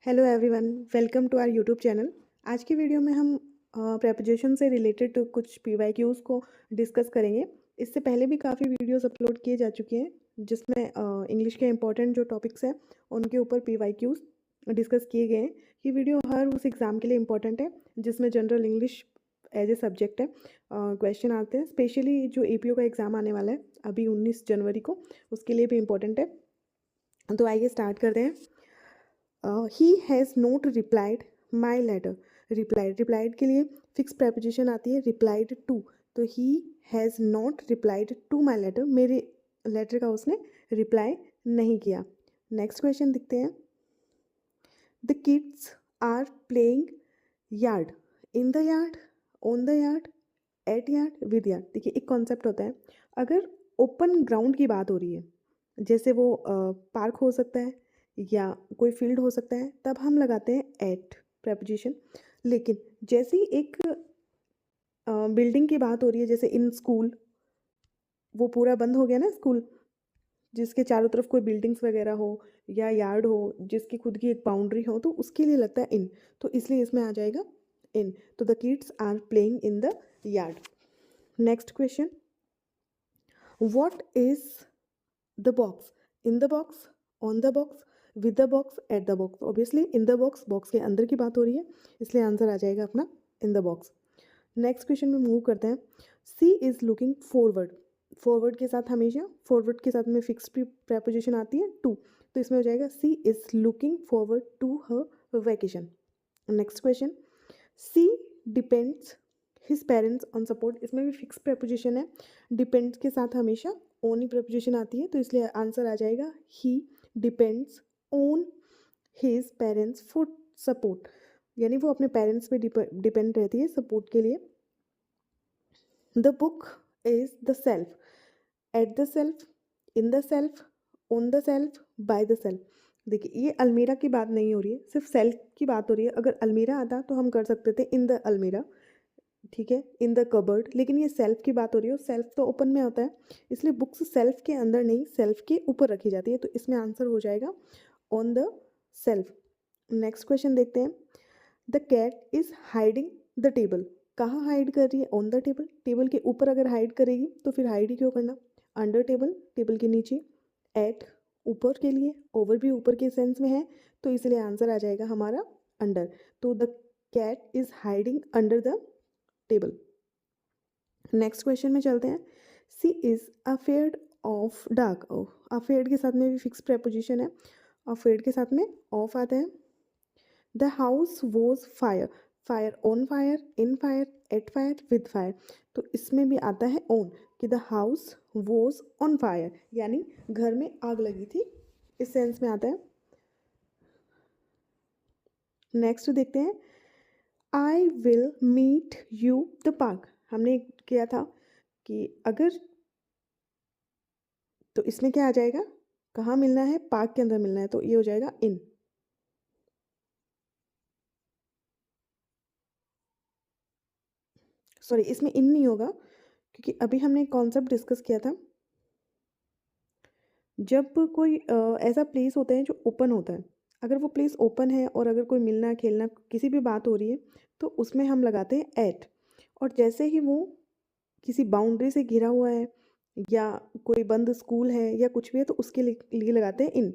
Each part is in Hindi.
Hello everyone, welcome to our YouTube channel. आज की वीडियो में हम प्रेपोजिशन से रिलेटेड कुछ पीवाईक्यूज़ को डिस्कस करेंगे। इससे पहले भी काफ़ी वीडियोस अपलोड किए जा चुके हैं जिसमें इंग्लिश के इंपॉर्टेंट जो टॉपिक्स हैं उनके ऊपर पीवाईक्यूज़ डिस्कस किए गए हैं। ये वीडियो हर उस एग्ज़ाम के लिए इम्पॉर्टेंट है जिसमें general English as a subject है। क्वेश्चन आते हैं, स्पेशली जो एपीओ का एग्ज़ाम आने वाला है अभी 19 जनवरी को, उसके लिए भी इम्पॉर्टेंट है। तो आइए स्टार्ट करते हैं। He has not replied my letter. Replied के लिए फिक्स प्रेपोजिशन आती है रिप्लाइड टू। तो he has not replied to my letter, मेरे लेटर का उसने रिप्लाई नहीं किया। नेक्स्ट क्वेश्चन देखते हैं। The kids are playing yard, in the yard, on the yard, at yard, with yard. देखिए एक कॉन्सेप्ट होता है, अगर ओपन ग्राउंड की बात हो रही है, जैसे वो पार्क हो सकता है या कोई फील्ड हो सकता है, तब हम लगाते हैं एट प्रेपोजिशन। लेकिन जैसे ही एक बिल्डिंग की बात हो रही है, जैसे इन स्कूल, वो पूरा बंद हो गया ना स्कूल, जिसके चारों तरफ कोई बिल्डिंग्स वगैरह हो या यार्ड हो जिसकी खुद की एक बाउंड्री हो, तो उसके लिए लगता है इन, तो इसलिए इसमें आ जाएगा इन। तो the kids are playing in the yard. Next question, what is the box, in the box, on the box, with the box, at the box. Obviously in the box, box के अंदर की बात हो रही है, इसलिए आंसर आ जाएगा अपना इन द बॉक्स। नेक्स्ट क्वेश्चन में मूव करते हैं। She is looking forward, forward के साथ हमेशा फॉरवर्ड के साथ में फिक्स प्रेपोजिशन आती है टू, तो इसमें हो जाएगा she is looking forward to her vacation. Next question, she depends his parents on support, इसमें भी फिक्स प्रेपोजिशन है, डिपेंड्स के साथ हमेशा ओन ही प्रेपोजिशन आती है, तो इसलिए आंसर आ जाएगा he depends on his parents for support, यानी वो अपने पेरेंट्स पे डिपेंड रहती है सपोर्ट के लिए। The book is the self, at the self, in the self, on the self, by the self. देखिए ये अलमीरा की बात नहीं हो रही है, सिर्फ सेल्फ की बात हो रही है। अगर अलमीरा आता तो हम कर सकते थे इन द अलमीरा, ठीक है, इन द कबर्ड, लेकिन ये सेल्फ की बात हो रही है और सेल्फ तो ओपन में होता है, इसलिए बुक्स सेल्फ के अंदर नहीं सेल्फ के ऊपर रखी जाती है, तो इसमें आंसर हो जाएगा on the shelf. Next question देखते हैं। The cat is hiding the table, कहाँ हाइड कर रही है, ऑन द टेबल, टेबल के ऊपर अगर हाइड करेगी तो फिर हाइड ही क्यों करना, अंडर टेबल, टेबल के नीचे, एट ऊपर के लिए, ओवर भी ऊपर के सेंस में है, तो इसलिए आंसर आ जाएगा हमारा अंडर। तो the cat is hiding under the table. Next question में चलते हैं। She is afraid of dark, afraid के साथ में भी फिक्स प्रेपोजिशन है, अफेयर्ड के साथ में ऑफ आता है। The house was fire, fire on fire, in fire, at fire, with fire, तो इसमें भी आता है ऑन, कि the house was on fire, यानी घर में आग लगी थी, इस सेंस में आता है। नेक्स्ट देखते हैं। I will meet you the park, हमने किया था कि अगर, तो इसमें क्या आ जाएगा, कहाँ मिलना है, पार्क के अंदर मिलना है, तो ये हो जाएगा इन। सॉरी, इसमें इन नहीं होगा, क्योंकि अभी हमने एक कॉन्सेप्ट डिस्कस किया था, जब कोई ऐसा प्लेस होता है जो ओपन होता है, अगर वो प्लेस ओपन है और अगर कोई मिलना खेलना किसी भी बात हो रही है, तो उसमें हम लगाते हैं एट। और जैसे ही वो किसी बाउंड्री से घिरा हुआ है या कोई बंद स्कूल है या कुछ भी है, तो उसके लिए लगाते हैं इन।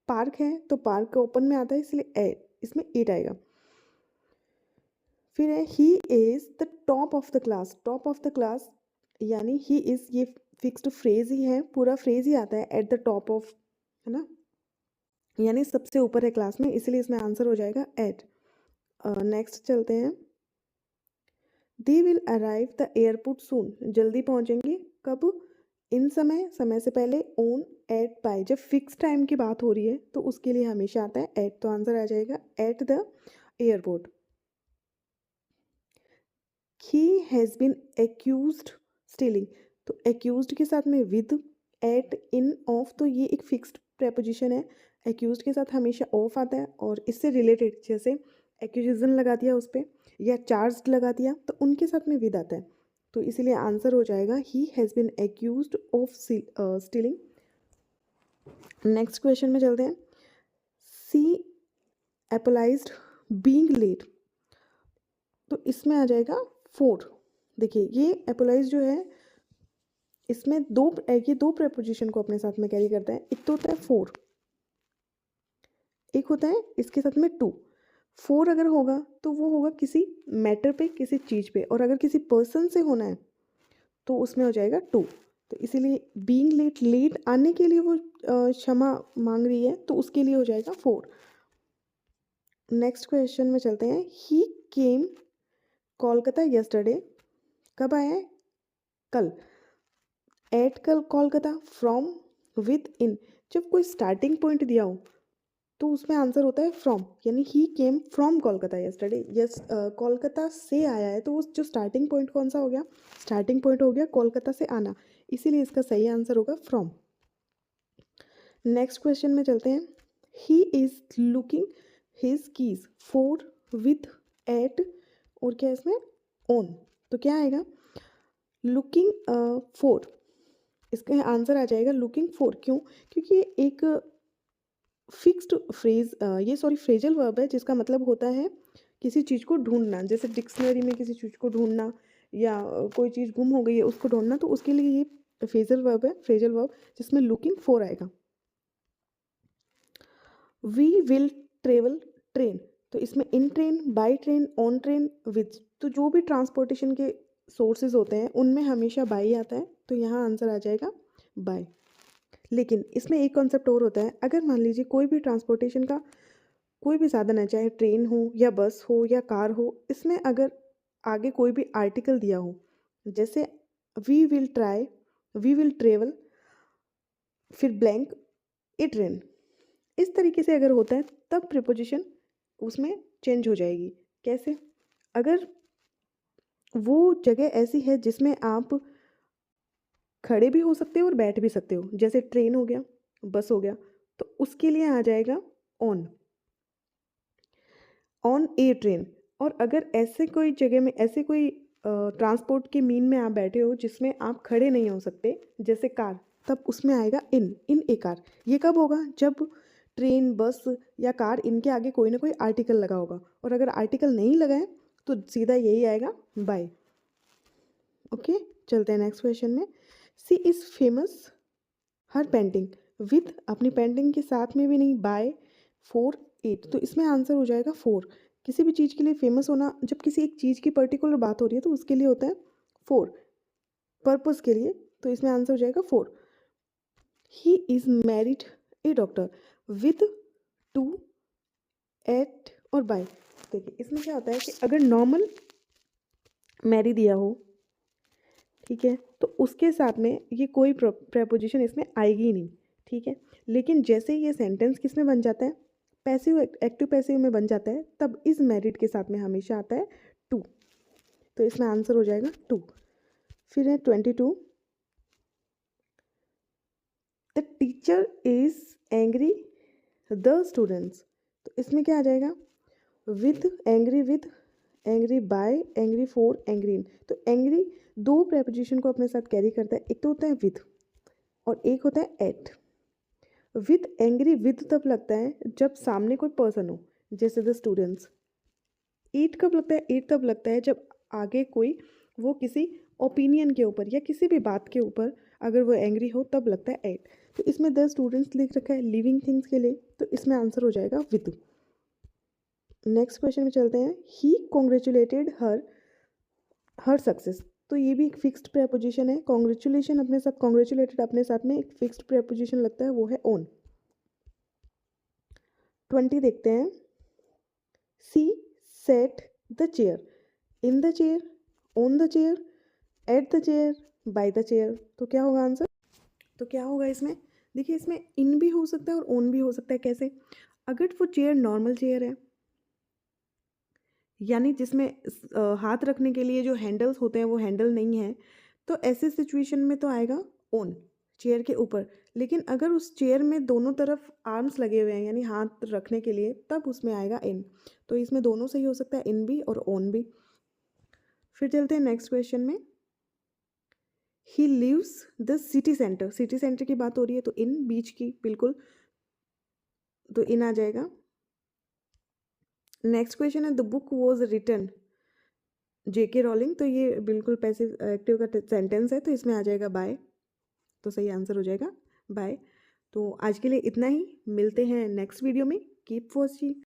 पार्क है तो पार्क ओपन में आता है, इसलिए एट, इसमें एट आएगा। फिर है he is the top of the class, top of the class, यानी ही इज़, ये फिक्स्ड फ्रेज ही है, पूरा फ्रेज ही आता है एट द टॉप ऑफ, है ना, यानी सबसे ऊपर है क्लास में, इसलिए इसमें आंसर हो जाएगा एट। नेक्स्ट चलते हैं। They will arrive the airport soon, जल्दी पहुंचेंगे, कब, इन समय, समय से पहले, ऑन, एट, बाय। जब फिक्स टाइम की बात हो रही है तो उसके लिए हमेशा आता है एट, तो आंसर आ जाएगा at the airport. He has been accused stealing, तो एक्यूज्ड के साथ में विद, एट, इन, ऑफ, तो ये एक फिक्स्ड प्रेपोजिशन है, एक्यूज्ड के साथ हमेशा ऑफ आता है, और इससे रिलेटेड जैसे एक्यूजेशन लगा दिया उस पर या चार्ज लगा दिया, तो उनके साथ में विद आता है, तो इसीलिए आंसर हो जाएगा he has been accused of stealing. Next question में चलते हैं। सी एपोलाइज्ड, बीइंग लेट, तो इसमें आ जाएगा 4। देखिए ये एपोलाइज जो है इसमें ये दो प्रेपोजिशन को अपने साथ में कैरी करता है। एक तो होता है 4, एक होता है इसके साथ में 2। 4 अगर होगा तो वो होगा किसी मैटर पे, किसी चीज़ पे, और अगर किसी पर्सन से होना है तो उसमें हो जाएगा 2। तो इसीलिए बीइंग लेट, लेट आने के लिए वो क्षमा मांग रही है, तो उसके लिए हो जाएगा 4। नेक्स्ट क्वेश्चन में चलते हैं। ही केम कोलकाता यस्टरडे, कब आया है? कल। एट कल कोलकाता, फ्रॉम, विद, इन। जब कोई स्टार्टिंग पॉइंट दिया हो तो उसमें आंसर होता है फ्रॉम, यानी he came from Kolkata yesterday. Yes, Kolkata से आया है, तो वो जो स्टार्टिंग पॉइंट कौन सा हो गया? स्टार्टिंग पॉइंट हो गया कोलकाता से आना, इसीलिए इसका सही आंसर होगा फ्रॉम। नेक्स्ट क्वेश्चन में चलते हैं। He is looking his keys for, with, at, और क्या है इसमें? ऑन। तो क्या आएगा? लुकिंग फॉर, इसका आंसर आ जाएगा लुकिंग फॉर। क्यों? क्योंकि ये एक फिक्स्ड फ्रेज, ये सॉरी फ्रेजल वर्ब है, जिसका मतलब होता है किसी चीज़ को ढूंढना। जैसे डिक्शनरी में किसी चीज़ को ढूंढना, या कोई चीज़ गुम हो गई है उसको ढूंढना, तो उसके लिए ये फ्रेजल वर्ब है, फ्रेजल वर्ब, जिसमें लुकिंग फॉर आएगा। वी विल ट्रेवल, ट्रेन, तो इसमें in train, by train, on train, with. तो जो भी ट्रांसपोर्टेशन के सोर्सेज होते हैं उनमें हमेशा बाई आता है, तो यहाँ आंसर आ जाएगा बाय। लेकिन इसमें एक कॉन्सेप्ट और होता है। अगर मान लीजिए कोई भी ट्रांसपोर्टेशन का कोई भी साधन है, चाहे ट्रेन हो या बस हो या कार हो, इसमें अगर आगे कोई भी आर्टिकल दिया हो, जैसे we will try, we will travel, फिर ब्लैंक, ए ट्रेन, इस तरीके से अगर होता है तब प्रिपोजिशन उसमें चेंज हो जाएगी। कैसे? अगर वो जगह ऐसी है जिसमें आप खड़े भी हो सकते हो और बैठ भी सकते हो, जैसे ट्रेन हो गया, बस हो गया, तो उसके लिए आ जाएगा ऑन, ऑन ए ट्रेन। और अगर ऐसे कोई जगह में, ऐसे कोई ट्रांसपोर्ट के मीन में आप बैठे हो जिसमें आप खड़े नहीं हो सकते, जैसे कार, तब उसमें आएगा इन ए कार। ये कब होगा? जब ट्रेन, बस या कार, इनके आगे कोई ना कोई आर्टिकल लगा होगा, और अगर आर्टिकल नहीं लगा है तो सीधा यही आएगा बाय। ओके, चलते हैं नेक्स्ट क्वेश्चन में। She is famous her painting, with, अपनी पेंटिंग के साथ में भी नहीं, बाय, फॉर, इट। तो इसमें आंसर हो जाएगा 4। किसी भी चीज़ के लिए फेमस होना, जब किसी एक चीज़ की पर्टिकुलर बात हो रही है तो उसके लिए होता है 4, पर्पस के लिए, तो इसमें आंसर हो जाएगा 4। He is married a doctor, with, to, at, और बाय। देखिए इसमें क्या होता है कि अगर नॉर्मल मैरी दिया हो, ठीक है, तो उसके साथ में ये कोई प्रेपोजिशन इसमें आएगी ही नहीं, ठीक है। लेकिन जैसे ही ये सेंटेंस किस में बन जाता है? पैसिव, एक्टिव पैसिव में बन जाता है, तब इस मैरिड के साथ में हमेशा आता है टू, तो इसमें आंसर हो जाएगा 2। फिर है 22। The teacher is angry the students, तो इसमें क्या आ जाएगा? With, angry with, angry by, angry for, angry in. तो एंग्री दो प्रेपोजिशन को अपने साथ कैरी करता है। एक तो होता है विद और एक होता है एट। विद, एंग्री विद तब लगता है जब सामने कोई पर्सन हो, जैसे द स्टूडेंट्स। ईट कब लगता है? ईट तब लगता है जब आगे कोई, वो किसी ओपिनियन के ऊपर या किसी भी बात के ऊपर अगर वो एंग्री हो, तब लगता है एट। तो इसमें द स्टूडेंट्स लिख रखा है लिविंग थिंग्स के लिए, तो इसमें आंसर हो जाएगा विद। नेक्स्ट क्वेश्चन में चलते हैं। ही कॉन्ग्रेचुलेटेड हर, हर सक्सेस, तो ये भी एक फिक्स्ड प्रेपोजिशन है। कॉन्ग्रेचुलेशन अपने साथ, कॉन्ग्रेचुलेटेड अपने साथ में एक फिक्स्ड प्रेपोजिशन लगता है, वो है ऑन। 20 देखते हैं। She set the chair, in the chair, on the chair, at the chair, by the chair, तो क्या होगा आंसर? तो क्या होगा इसमें? देखिए इसमें इन भी हो सकता है और ऑन भी हो सकता है। कैसे? अगर वो चेयर नॉर्मल चेयर है, यानी जिसमें हाथ रखने के लिए जो हैंडल्स होते हैं वो हैंडल नहीं है, तो ऐसे सिचुएशन में तो आएगा ऑन, चेयर के ऊपर। लेकिन अगर उस चेयर में दोनों तरफ आर्म्स लगे हुए हैं, यानी हाथ रखने के लिए, तब उसमें आएगा इन। तो इसमें दोनों सही हो सकता है, इन भी और ऑन भी। फिर चलते हैं नेक्स्ट क्वेश्चन में। He lives the city centre, city centre की बात हो रही है तो इन, बीच की, बिल्कुल, तो इन आ जाएगा। नेक्स्ट क्वेश्चन है the book was written JK Rowling, तो ये बिल्कुल पैसिव एक्टिव का सेंटेंस है, तो इसमें आ जाएगा बाय, तो सही आंसर हो जाएगा बाय। तो आज के लिए इतना ही, मिलते हैं नेक्स्ट वीडियो में। Keep watching.